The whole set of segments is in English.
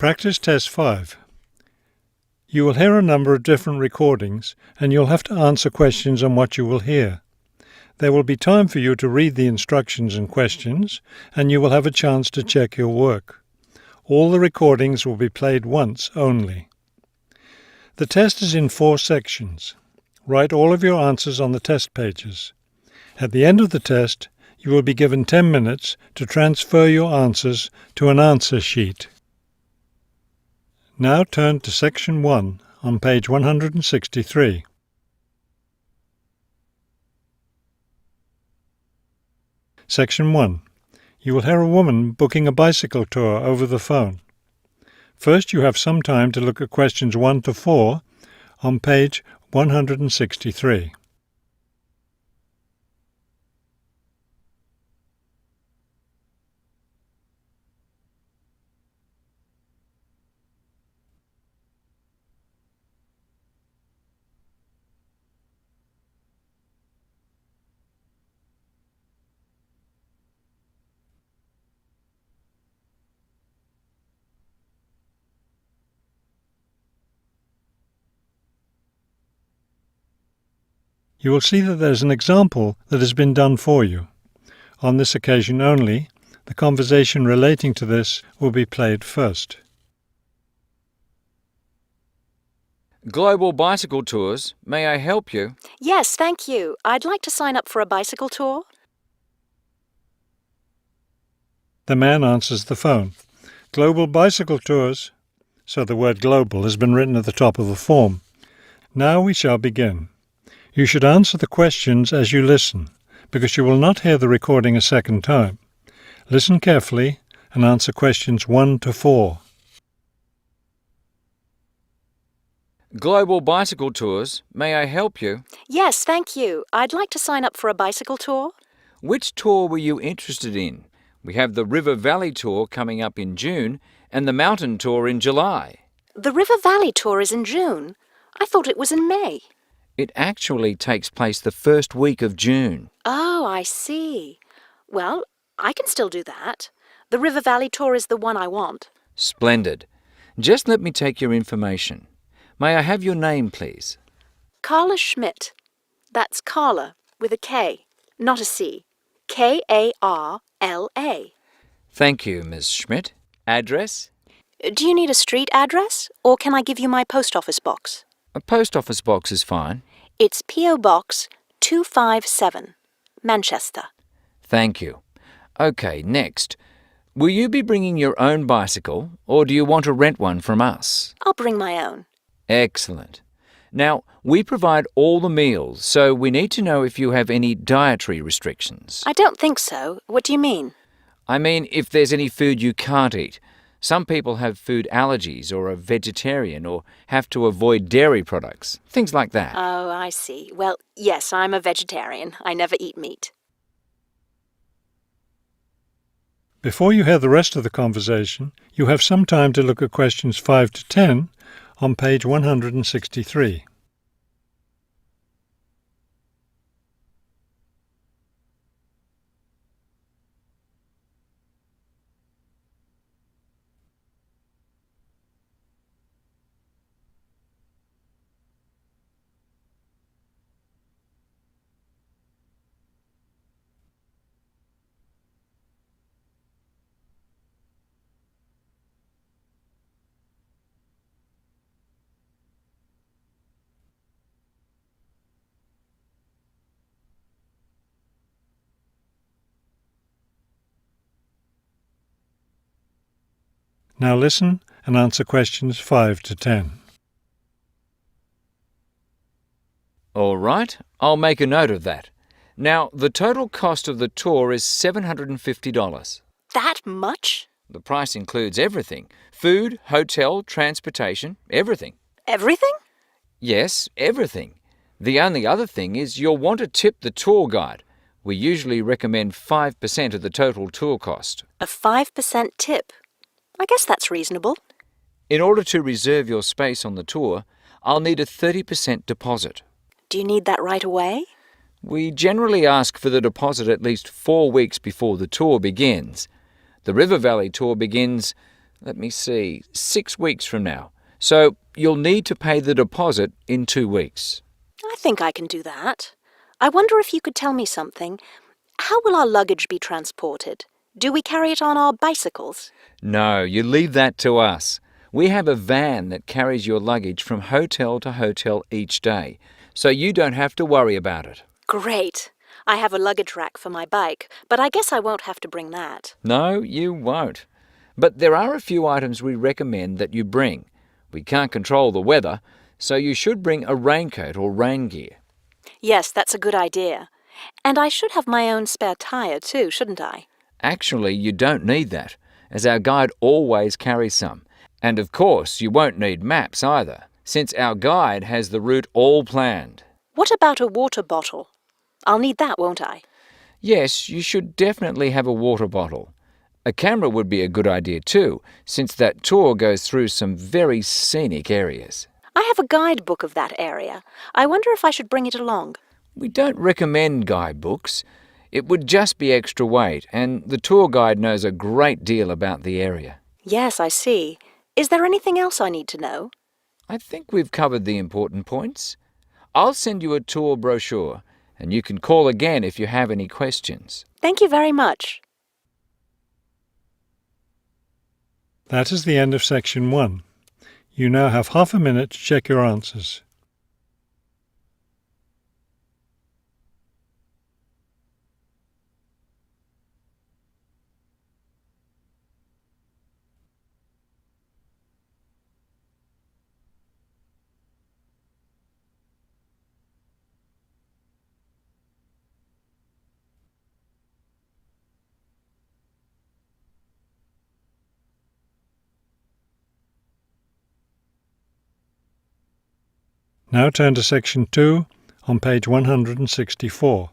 Practice Test 5. You will hear a number of different recordings and you'll have to answer questions on what you will hear. There will be time for you to read the instructions and questions, and you will have a chance to check your work. All the recordings will be played once only. The test is in 4 sections. Write all of your answers on the test pages. At the end of the test, you will be given 10 minutes to transfer your answers to an answer sheet. Now turn to Section 1 on page 163. Section 1. You will hear a woman booking a bicycle tour over the phone. First, you have some time to look at questions 1 to 4 on page 163. You will see that there is an example that has been done for you. On this occasion only, the conversation relating to this will be played first. Global bicycle tours. May I help you? Yes, thank you. I'd like to sign up for a bicycle tour. The man answers the phone. Global bicycle tours. So the word global has been written at the top of the form. Now we shall begin. You should answer the questions as you listen, because you will not hear the recording a second time. Listen carefully and answer questions 1 to 4. Global bicycle tours. May I help you? Yes, thank you. I'd like to sign up for a bicycle tour. Which tour were you interested in? We have the River Valley tour coming up in June and the mountain tour in July. The River Valley tour is in June. I thought it was in May. It actually takes place the first week of June. Oh, I see. Well, I can still do that. The River Valley tour is the one I want. Splendid. Just let me take your information. May I have your name, please? Carla Schmidt. That's Carla with a K, not a C. K-A-R-L-A. Thank you, Ms. Schmidt. Address? Do you need a street address, or can I give you my post office box? A post office box is fine. It's P.O. Box 257, Manchester. Thank you. OK, next. Will you be bringing your own bicycle, or do you want to rent one from us? I'll bring my own. Excellent. Now, we provide all the meals, so we need to know if you have any dietary restrictions. I don't think so. What do you mean? I mean, if there's any food you can't eat. Some people have food allergies or are vegetarian or have to avoid dairy products, things like that. Oh, I see. Well, yes, I'm a vegetarian. I never eat meat. Before you hear the rest of the conversation, you have some time to look at questions 5 to 10 on page 163. Now listen and answer questions 5 to 10. All right, I'll make a note of that. Now, the total cost of the tour is $750. That much? The price includes everything. Food, hotel, transportation, everything. Everything? Yes, everything. The only other thing is you'll want to tip the tour guide. We usually recommend 5% of the total tour cost. A 5% tip. I guess that's reasonable. In order to reserve your space on the tour, I'll need a 30% deposit. Do you need that right away? We generally ask for the deposit at least 4 weeks before the tour begins. The River Valley tour begins let me see, 6 weeks from now. So you'll need to pay the deposit in 2 weeks. I think I can do that. I wonder if you could tell me something. How will our luggage be transported? Do we carry it on our bicycles? No, you leave that to us. We have a van that carries your luggage from hotel to hotel each day, so you don't have to worry about it. Great. I have a luggage rack for my bike, but I guess I won't have to bring that. No, you won't. But there are a few items we recommend that you bring. We can't control the weather, so you should bring a raincoat or rain gear. Yes, that's a good idea. And I should have my own spare tyre too, shouldn't I? Actually, you don't need that, as our guide always carries some. And of course, you won't need maps either, since our guide has the route all planned. What about a water bottle? I'll need that, won't I? Yes, you should definitely have a water bottle. A camera would be a good idea too, since that tour goes through some very scenic areas. I have a guidebook of that area. I wonder if I should bring it along. We don't recommend guidebooks. It would just be extra weight, and the tour guide knows a great deal about the area. Yes, I see. Is there anything else I need to know? I think we've covered the important points. I'll send you a tour brochure, and you can call again if you have any questions. Thank you very much. That is the end of section 1. You now have half a minute to check your answers. Now turn to section 2 on page 164.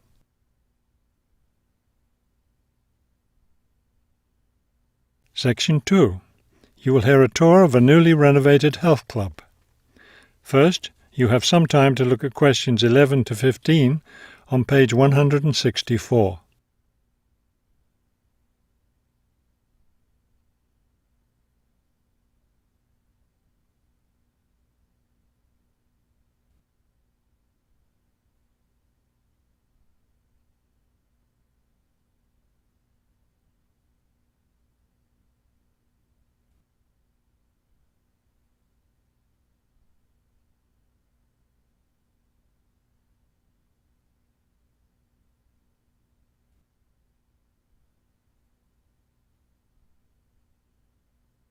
Section 2. You will hear a tour of a newly renovated health club. First, you have some time to look at questions 11 to 15 on page 164.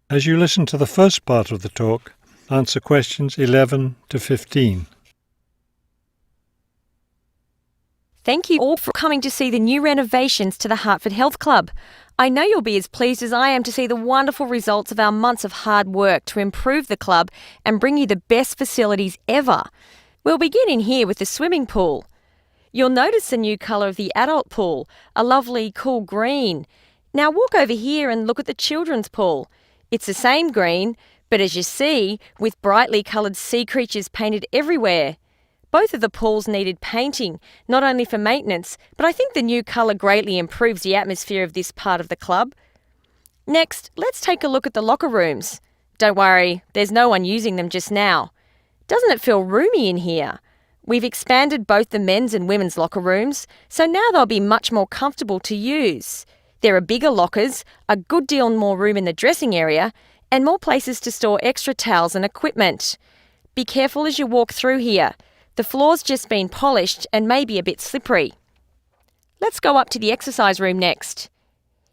As you listen to the first part of the talk, answer questions 11 to 15. Thank you all for coming to see the new renovations to the Hartford Health Club. I know you'll be as pleased as I am to see the wonderful results of our months of hard work to improve the club and bring you the best facilities ever. We'll begin in here with the swimming pool. You'll notice the new colour of the adult pool, a lovely cool green. Now walk over here and look at the children's pool. It's the same green, but as you see, with brightly coloured sea creatures painted everywhere. Both of the pools needed painting, not only for maintenance, but I think the new colour greatly improves the atmosphere of this part of the club. Next, let's take a look at the locker rooms. Don't worry, there's no one using them just now. Doesn't it feel roomy in here? We've expanded both the men's and women's locker rooms, so now they'll be much more comfortable to use. There are bigger lockers, a good deal more room in the dressing area, and more places to store extra towels and equipment. Be careful as you walk through here. The floor's just been polished and may be a bit slippery. Let's go up to the exercise room next.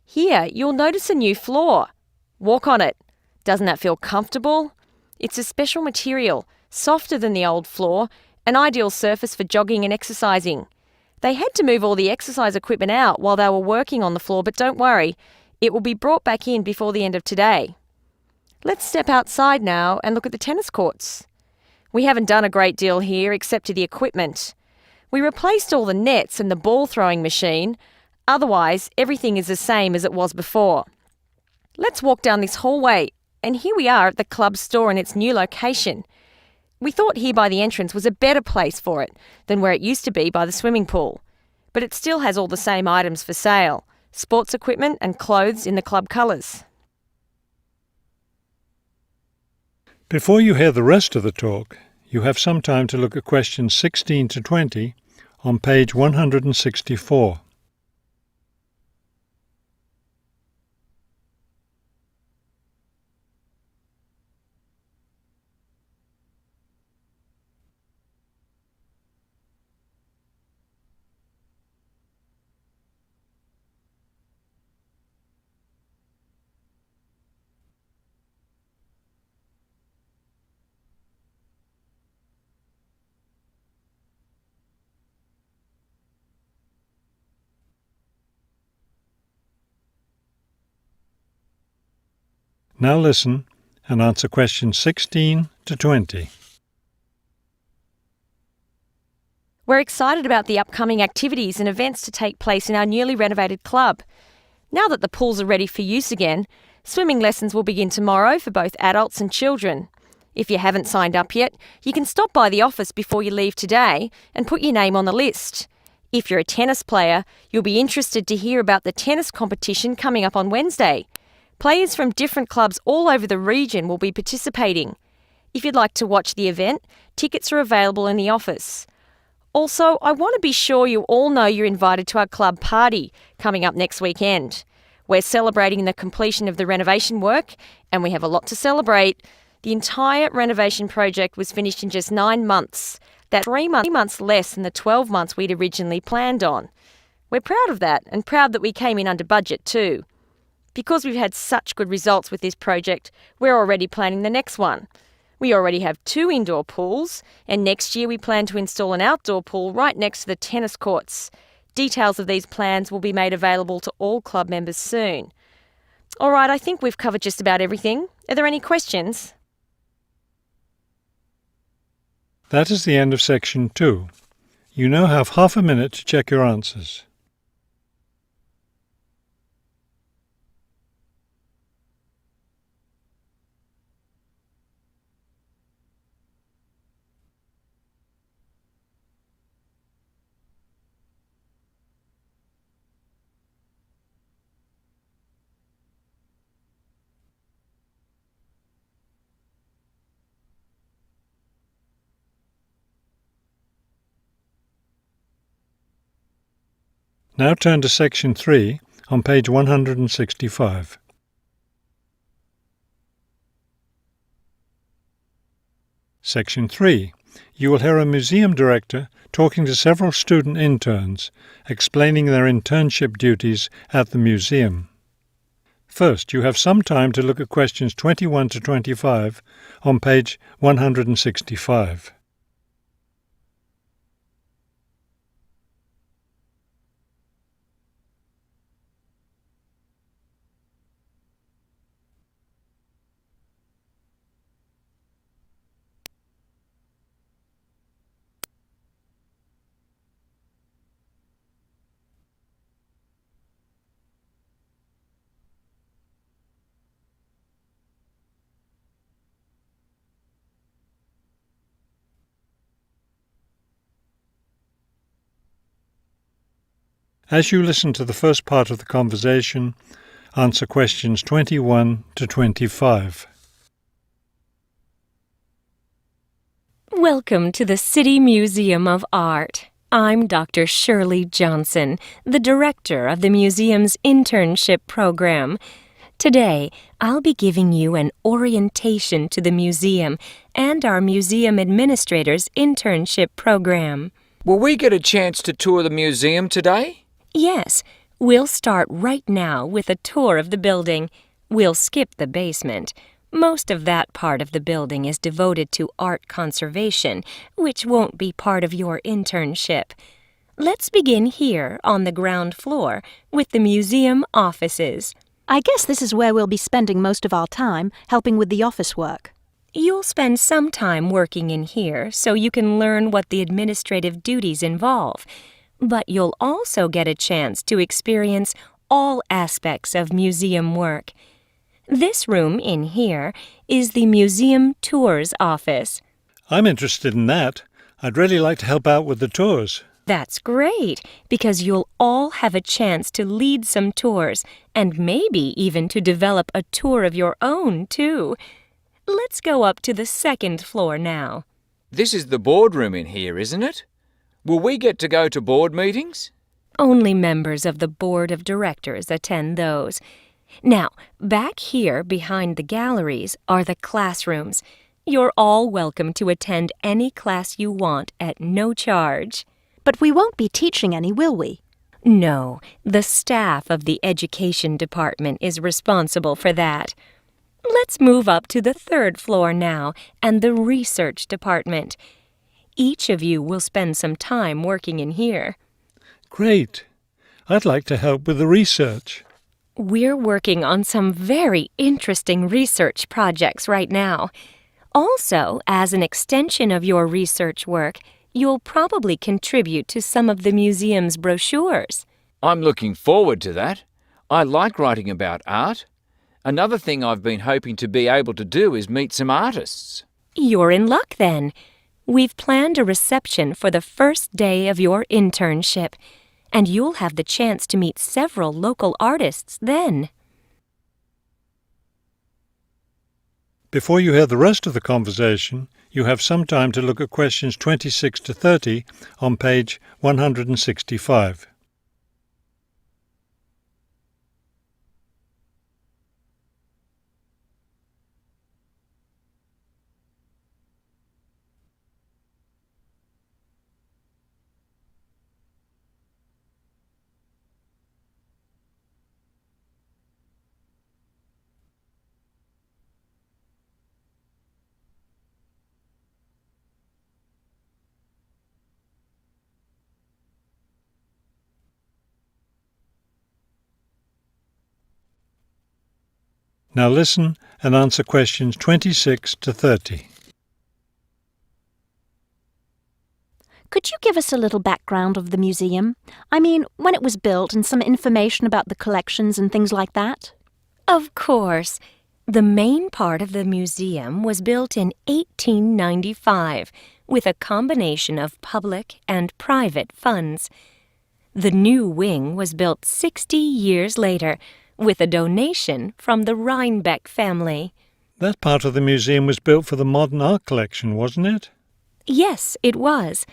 Here, you'll notice a new floor. Walk on it. Doesn't that feel comfortable? It's a special material, softer than the old floor, an ideal surface for jogging and exercising. They had to move all the exercise equipment out while they were working on the floor, but don't worry, it will be brought back in before the end of today. Let's step outside now and look at the tennis courts. We haven't done a great deal here except to the equipment. We replaced all the nets and the ball throwing machine. Otherwise, everything is the same as it was before. Let's walk down this hallway, and here we are at the club store in its new location. We thought here by the entrance was a better place for it than where it used to be by the swimming pool. But it still has all the same items for sale, sports equipment and clothes in the club colours. Before you hear the rest of the talk, you have some time to look at questions 16 to 20 on page 164. Now listen and answer questions 16 to 20. We're excited about the upcoming activities and events to take place in our newly renovated club. Now that the pools are ready for use again, swimming lessons will begin tomorrow for both adults and children. If you haven't signed up yet, you can stop by the office before you leave today and put your name on the list. If you're a tennis player, you'll be interested to hear about the tennis competition coming up on Wednesday. Players from different clubs all over the region will be participating. If you'd like to watch the event, tickets are available in the office. Also, I want to be sure you all know you're invited to our club party coming up next weekend. We're celebrating the completion of the renovation work, and we have a lot to celebrate. The entire renovation project was finished in just 9 months. That's 3 months less than the 12 months we'd originally planned on. We're proud of that, and proud that we came in under budget too. Because we've had such good results with this project, we're already planning the next one. We already have 2 indoor pools, and next year we plan to install an outdoor pool right next to the tennis courts. Details of these plans will be made available to all club members soon. All right, I think we've covered just about everything. Are there any questions? That is the end of section 2. You now have half a minute to check your answers. Now turn to section 3 on page 165. Section 3. You will hear a museum director talking to several student interns, explaining their internship duties at the museum. First, you have some time to look at questions 21 to 25 on page 165. As you listen to the first part of the conversation, answer questions 21 to 25. Welcome to the City Museum of Art. I'm Dr. Shirley Johnson, the director of the museum's internship program. Today, I'll be giving you an orientation to the museum and our museum administrator's internship program. Will we get a chance to tour the museum today? Yes, we'll start right now with a tour of the building. We'll skip the basement. Most of that part of the building is devoted to art conservation, which won't be part of your internship. Let's begin here on the ground floor with the museum offices. I guess this is where we'll be spending most of our time, helping with the office work. You'll spend some time working in here so you can learn what the administrative duties involve. But you'll also get a chance to experience all aspects of museum work. This room in here is the Museum Tours office. I'm interested in that. I'd really like to help out with the tours. That's great, because you'll all have a chance to lead some tours and maybe even to develop a tour of your own, too. Let's go up to the second floor now. This is the boardroom in here, isn't it? Will we get to go to board meetings? Only members of the board of directors attend those. Now, back here behind the galleries are the classrooms. You're all welcome to attend any class you want at no charge. But we won't be teaching any, will we? No, the staff of the education department is responsible for that. Let's move up to the third floor now and the research department. Each of you will spend some time working in here. Great. I'd like to help with the research. We're working on some very interesting research projects right now. Also, as an extension of your research work, you'll probably contribute to some of the museum's brochures. I'm looking forward to that. I like writing about art. Another thing I've been hoping to be able to do is meet some artists. You're in luck then. We've planned a reception for the first day of your internship, and you'll have the chance to meet several local artists then. Before you hear the rest of the conversation, you have some time to look at questions 26 to 30 on page 165. Now listen and answer questions 26 to 30. Could you give us a little background of the museum? I mean, when it was built and some information about the collections and things like that? Of course. The main part of the museum was built in 1895 with a combination of public and private funds. The new wing was built 60 years later with a donation from the Rhinebeck family. That part of the museum was built for the modern art collection, wasn't it? Yes, it was.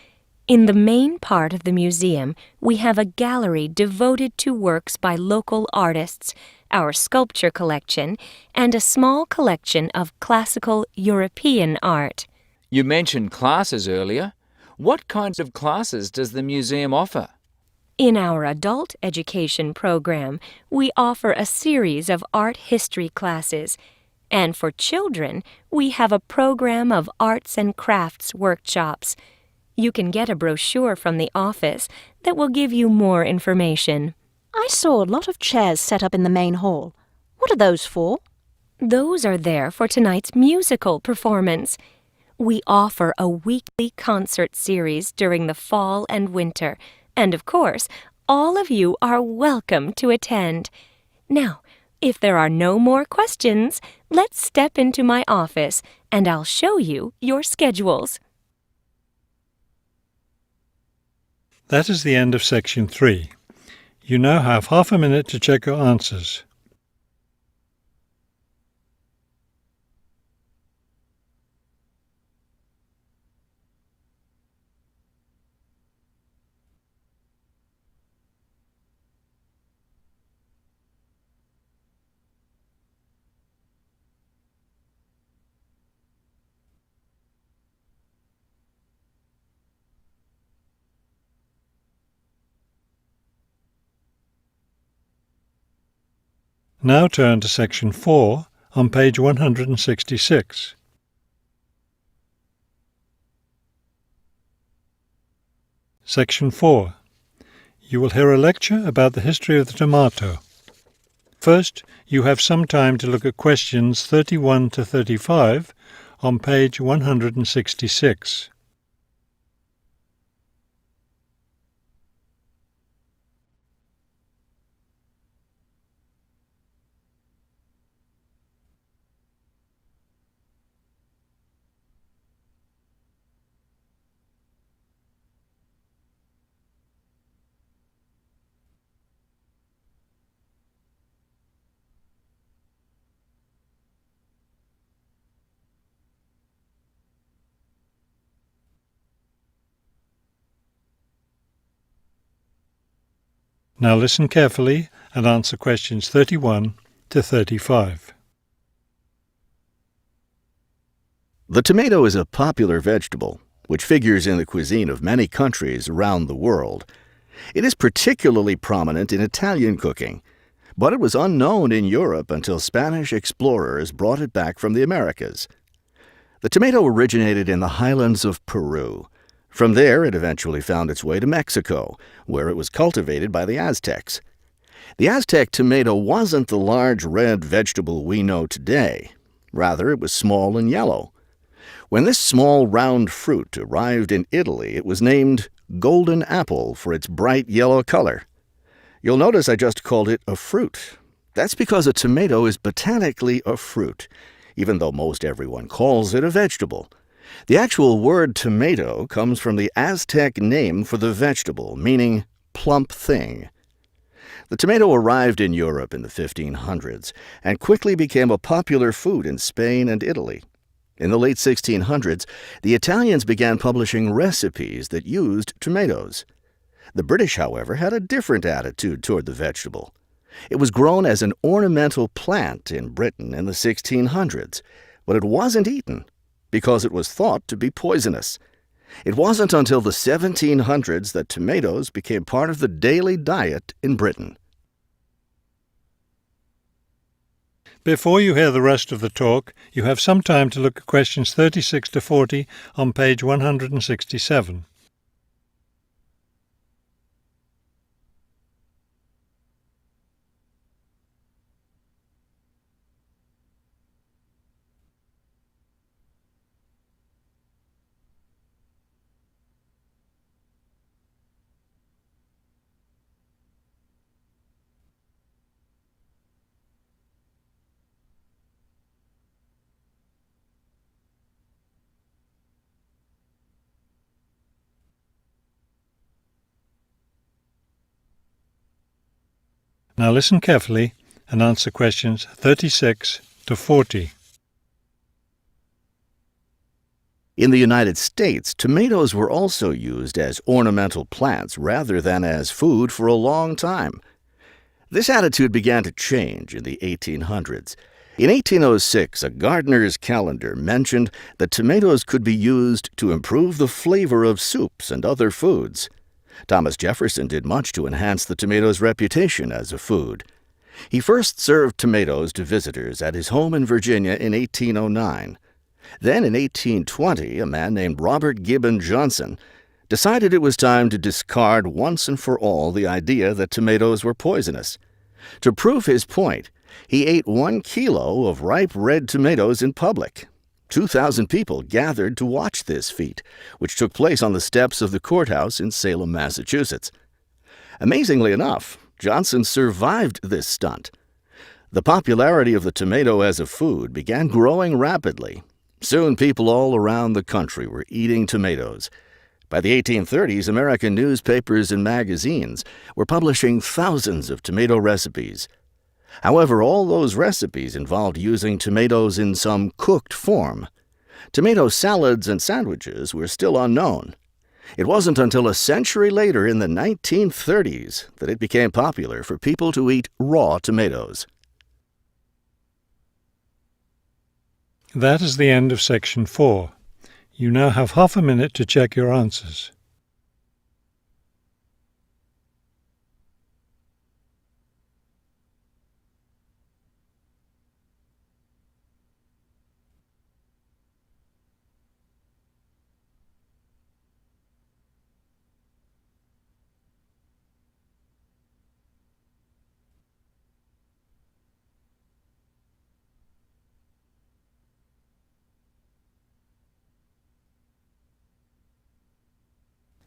In the main part of the museum, we have a gallery devoted to works by local artists, our sculpture collection, and a small collection of classical European art. You mentioned classes earlier. What kinds of classes does the museum offer? In our adult education program, we offer a series of art history classes, and for children, we have a program of arts and crafts workshops. You can get a brochure from the office that will give you more information. I saw a lot of chairs set up in the main hall. What are those for? Those are there for tonight's musical performance. We offer a weekly concert series during the fall and winter, and of course, all of you are welcome to attend. Now, if there are no more questions, let's step into my office and I'll show you your schedules. That is the end of section 3. You now have half a minute to check your answers. Now turn to section 4 on page 166. Section 4. You will hear a lecture about the history of the tomato. First, you have some time to look at questions 31 to 35 on page 166. Now listen carefully and answer questions 31 to 35. The tomato is a popular vegetable, which figures in the cuisine of many countries around the world. It is particularly prominent in Italian cooking, but it was unknown in Europe until Spanish explorers brought it back from the Americas. The tomato originated in the highlands of Peru. From there, it eventually found its way to Mexico, where it was cultivated by the Aztecs. The Aztec tomato wasn't the large red vegetable we know today. Rather, it was small and yellow. When this small round fruit arrived in Italy, it was named golden apple for its bright yellow color. You'll notice I just called it a fruit. That's because a tomato is botanically a fruit, even though most everyone calls it a vegetable. The actual word tomato comes from the Aztec name for the vegetable, meaning plump thing. The tomato arrived in Europe in the 1500s and quickly became a popular food in Spain and Italy. In the late 1600s, the Italians began publishing recipes that used tomatoes. The British, however, had a different attitude toward the vegetable. It was grown as an ornamental plant in Britain in the 1600s, but it wasn't eaten because it was thought to be poisonous. It wasn't until the 1700s that tomatoes became part of the daily diet in Britain. Before you hear the rest of the talk, you have some time to look at questions 36 to 40 on page 167. Now listen carefully and answer questions 36 to 40. In the United States, tomatoes were also used as ornamental plants rather than as food for a long time. This attitude began to change in the 1800s. In 1806, a gardener's calendar mentioned that tomatoes could be used to improve the flavor of soups and other foods. Thomas Jefferson did much to enhance the tomato's reputation as a food. He first served tomatoes to visitors at his home in Virginia in 1809. Then in 1820, a man named Robert Gibbon Johnson decided it was time to discard once and for all the idea that tomatoes were poisonous. To prove his point, he ate 1 kilo of ripe red tomatoes in public. 2,000 people gathered to watch this feat, which took place on the steps of the courthouse in Salem, Massachusetts. Amazingly enough, Johnson survived this stunt. The popularity of the tomato as a food began growing rapidly. Soon people all around the country were eating tomatoes. By the 1830s, American newspapers and magazines were publishing thousands of tomato recipes. However, all those recipes involved using tomatoes in some cooked form. Tomato salads and sandwiches were still unknown. It wasn't until a century later in the 1930s that it became popular for people to eat raw tomatoes. That is the end of section 4. You now have half a minute to check your answers.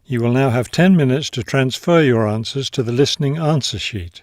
You will now have 10 minutes to transfer your answers to the listening answer sheet.